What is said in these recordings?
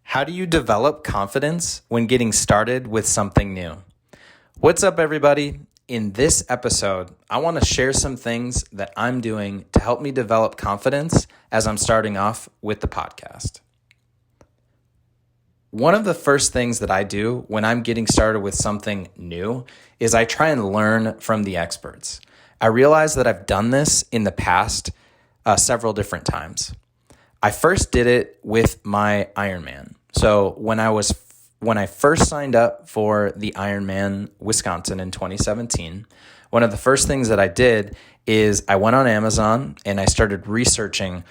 How do you develop confidence when getting started with something new? What's up, everybody? In this episode, I want to share some things that I'm doing to help me develop confidence as I'm starting off with the podcast. One of the first things that I do when I'm getting started with something new is I try and learn from the experts. I realize that I've done this in the past several different times. I first did it with my Ironman. So when I first signed up for the Ironman Wisconsin in 2017, one of the first things that I did is I went on Amazon and I started researching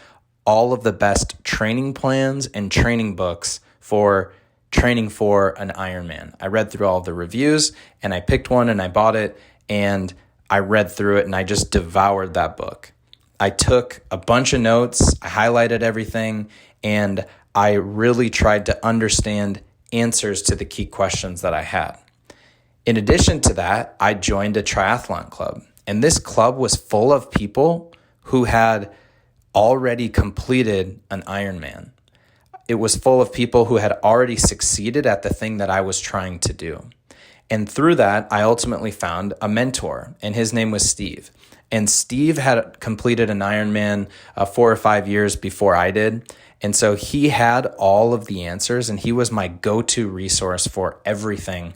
all of the best training plans and training books for training for an Ironman. I read through all the reviews and I picked one and I bought it and I read through it and I just devoured that book. I took a bunch of notes, I highlighted everything, and I really tried to understand answers to the key questions that I had. In addition to that, I joined a triathlon club, and this club was full of people who had already completed an Ironman. It was full of people who had already succeeded at the thing that I was trying to do. And through that, I ultimately found a mentor, and his name was Steve. And Steve had completed an Ironman 4 or 5 years before I did. And so he had all of the answers, and he was my go-to resource for everything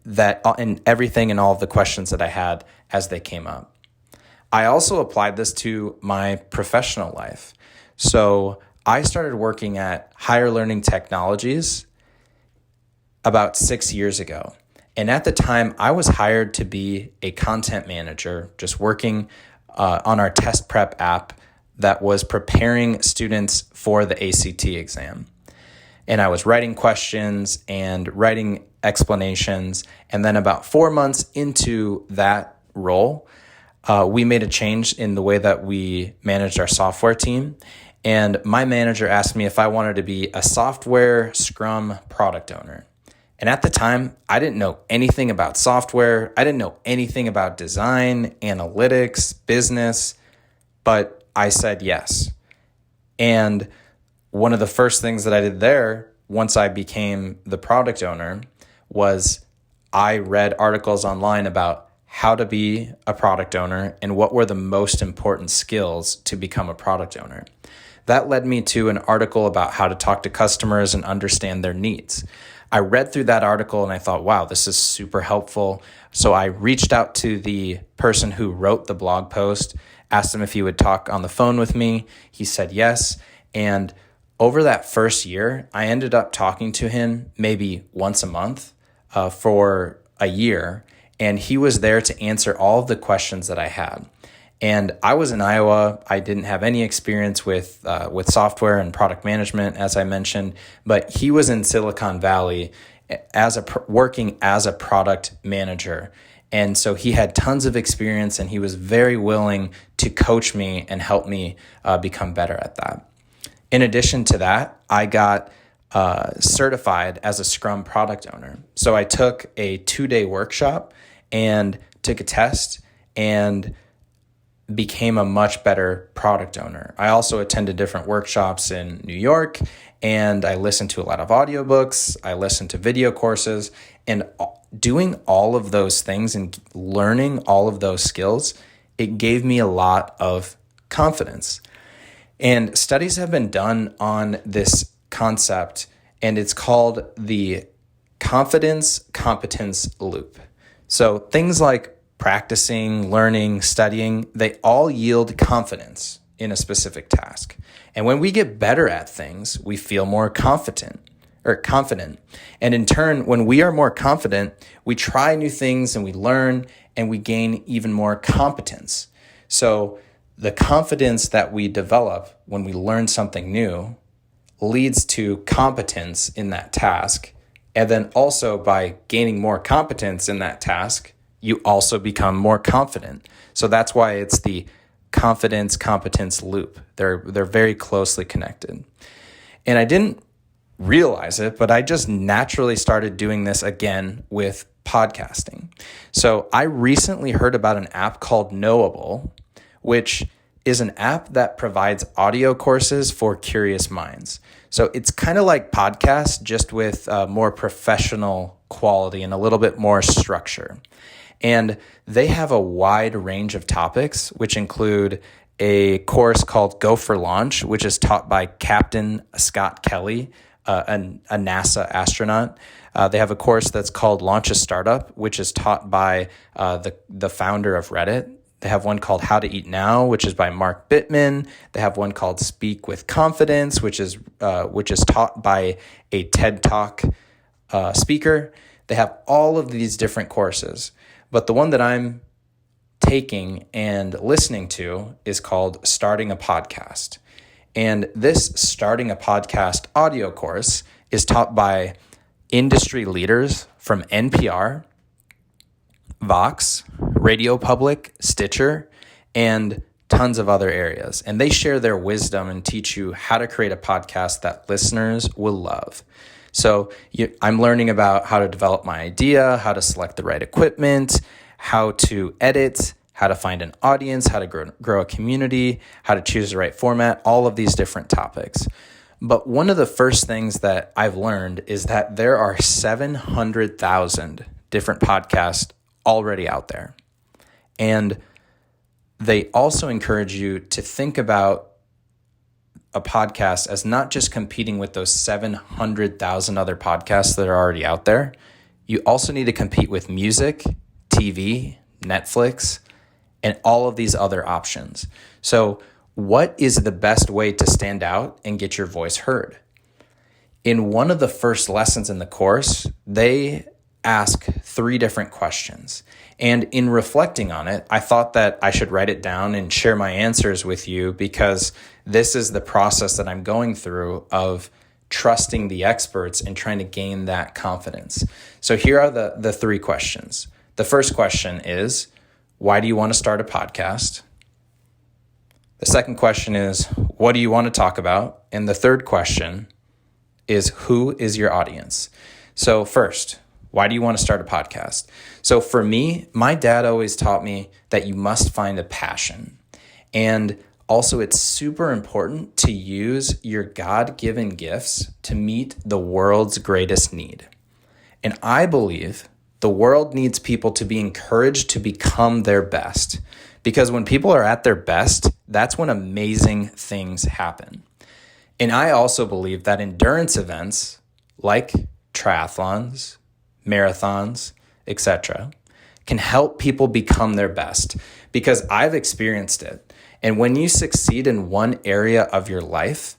and all of the questions that I had as they came up. I also applied this to my professional life. So I started working at Higher Learning Technologies about 6 years ago. And at the time, I was hired to be a content manager, just working on our test prep app that was preparing students for the ACT exam. And I was writing questions and writing explanations. And then about 4 months into that role, we made a change in the way that we managed our software team. And my manager asked me if I wanted to be a software Scrum product owner. And at the time, I didn't know anything about software. I didn't know anything about design, analytics, business, but I said yes. And one of the first things that I did there, once I became the product owner, was I read articles online about how to be a product owner and what were the most important skills to become a product owner. That led me to an article about how to talk to customers and understand their needs. I read through that article and I thought, wow, this is super helpful. So I reached out to the person who wrote the blog post, asked him if he would talk on the phone with me. He said yes. And over that first year, I ended up talking to him maybe once a month for a year. And he was there to answer all of the questions that I had. And I was in Iowa. I didn't have any experience with software and product management, as I mentioned, but he was in Silicon Valley working as a product manager. And so he had tons of experience and he was very willing to coach me and help me become better at that. In addition to that, I got certified as a Scrum product owner. So I took a 2-day workshop and took a test and became a much better product owner. I also attended different workshops in New York, and I listened to a lot of audiobooks. I listened to video courses, and doing all of those things and learning all of those skills, it gave me a lot of confidence. And studies have been done on this concept, and it's called the competence loop. So things like practicing, learning, studying, they all yield confidence in a specific task. And when we get better at things, we feel more confident. And in turn, when we are more confident, we try new things and we learn and we gain even more competence. So the confidence that we develop when we learn something new leads to competence in that task. And then also by gaining more competence in that task, you also become more confident. So that's why it's the competence loop. They're very closely connected. And I didn't realize it, but I just naturally started doing this again with podcasting. So I recently heard about an app called Knowable, which is an app that provides audio courses for curious minds. So it's kind of like podcasts, just with more professional quality and a little bit more structure. And they have a wide range of topics, which include a course called Go for Launch, which is taught by Captain Scott Kelly, a NASA astronaut. They have a course that's called Launch a Startup, which is taught by the founder of Reddit. They have one called How to Eat Now, which is by Mark Bittman. They have one called Speak with Confidence, which is taught by a TED Talk speaker. They have all of these different courses, but the one that I'm taking and listening to is called Starting a Podcast. And this Starting a Podcast audio course is taught by industry leaders from NPR, Vox, Radio Public, Stitcher, and tons of other areas. And they share their wisdom and teach you how to create a podcast that listeners will love. So I'm learning about how to develop my idea, how to select the right equipment, how to edit, how to find an audience, how to grow a community, how to choose the right format, all of these different topics. But one of the first things that I've learned is that there are 700,000 different podcasts already out there. And they also encourage you to think about a podcast as not just competing with those 700,000 other podcasts that are already out there. You also need to compete with music, TV, Netflix, and all of these other options. So what is the best way to stand out and get your voice heard? In one of the first lessons in the course, they ask 3 different questions. And in reflecting on it, I thought that I should write it down and share my answers with you, because this is the process that I'm going through of trusting the experts and trying to gain that confidence. So here are the 3 questions. The first question is, why do you want to start a podcast? The second question is, what do you want to talk about? And the third question is, who is your audience? So first, why do you want to start a podcast? So for me, my dad always taught me that you must find a passion. And also, it's super important to use your God-given gifts to meet the world's greatest need. And I believe the world needs people to be encouraged to become their best. Because when people are at their best, that's when amazing things happen. And I also believe that endurance events like triathlons, marathons, etc., can help people become their best, because I've experienced it. And when you succeed in one area of your life,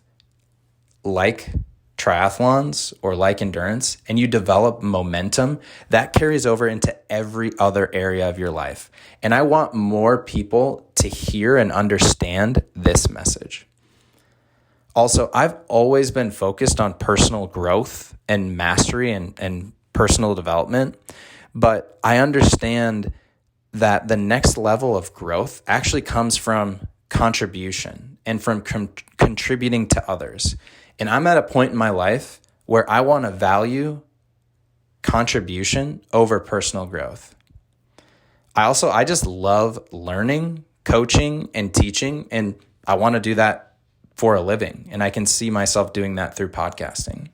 like triathlons or like endurance, and you develop momentum, that carries over into every other area of your life. And I want more people to hear and understand this message. Also, I've always been focused on personal growth and mastery and personal development, but I understand that the next level of growth actually comes from contribution and from contributing to others. And I'm at a point in my life where I want to value contribution over personal growth. I just love learning, coaching, and teaching, and I want to do that for a living. And I can see myself doing that through podcasting.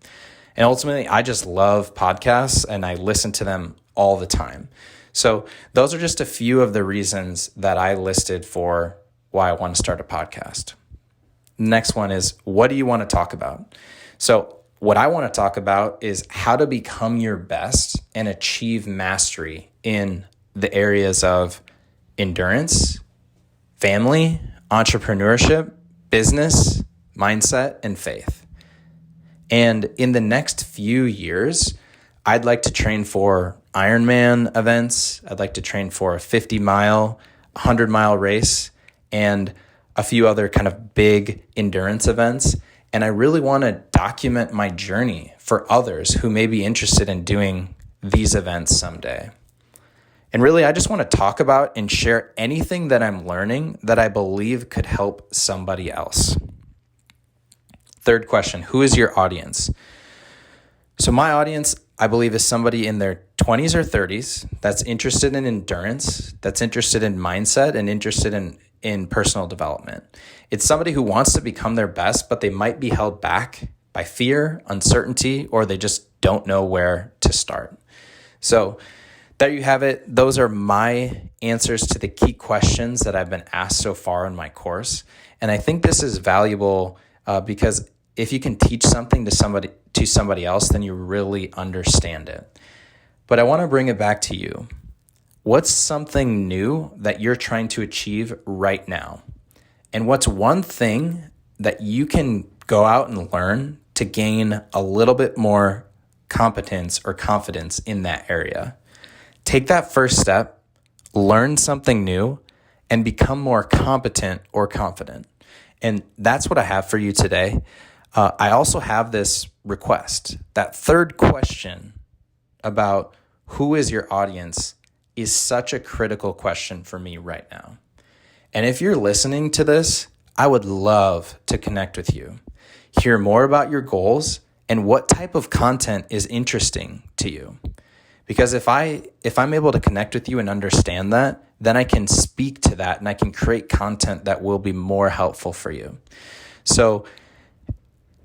And ultimately, I just love podcasts and I listen to them all the time. So those are just a few of the reasons that I listed for why I want to start a podcast. Next one is, what do you want to talk about? So what I want to talk about is how to become your best and achieve mastery in the areas of endurance, family, entrepreneurship, business, mindset, and faith. And in the next few years, I'd like to train for Ironman events. I'd like to train for a 50-mile, 100-mile race, and a few other kind of big endurance events. And I really want to document my journey for others who may be interested in doing these events someday. And really, I just want to talk about and share anything that I'm learning that I believe could help somebody else. Third question, who is your audience? So my audience, I believe, is somebody in their 20s or 30s that's interested in endurance, that's interested in mindset, and interested in in personal development. It's somebody who wants to become their best, but they might be held back by fear, uncertainty, or they just don't know where to start. So there you have it. Those are my answers to the key questions that I've been asked so far in my course. And I think this is valuable because if you can teach something to somebody else, then you really understand it. But I want to bring it back to you. What's something new that you're trying to achieve right now? And what's one thing that you can go out and learn to gain a little bit more competence or confidence in that area? Take that first step, learn something new, and become more competent or confident. And that's what I have for you today. I also have this request. That third question about who is your audience is such a critical question for me right now. And if you're listening to this, I would love to connect with you, hear more about your goals and what type of content is interesting to you. Because if I'm able to connect with you and understand that, then I can speak to that and I can create content that will be more helpful for you. So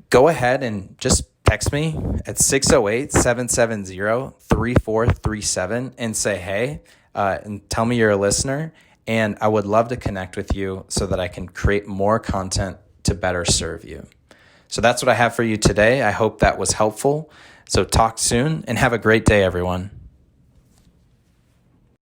go ahead and just text me at 608-770-3437 and say, hey, and tell me you're a listener. And I would love to connect with you so that I can create more content to better serve you. So that's what I have for you today. I hope that was helpful. So talk soon and have a great day, everyone.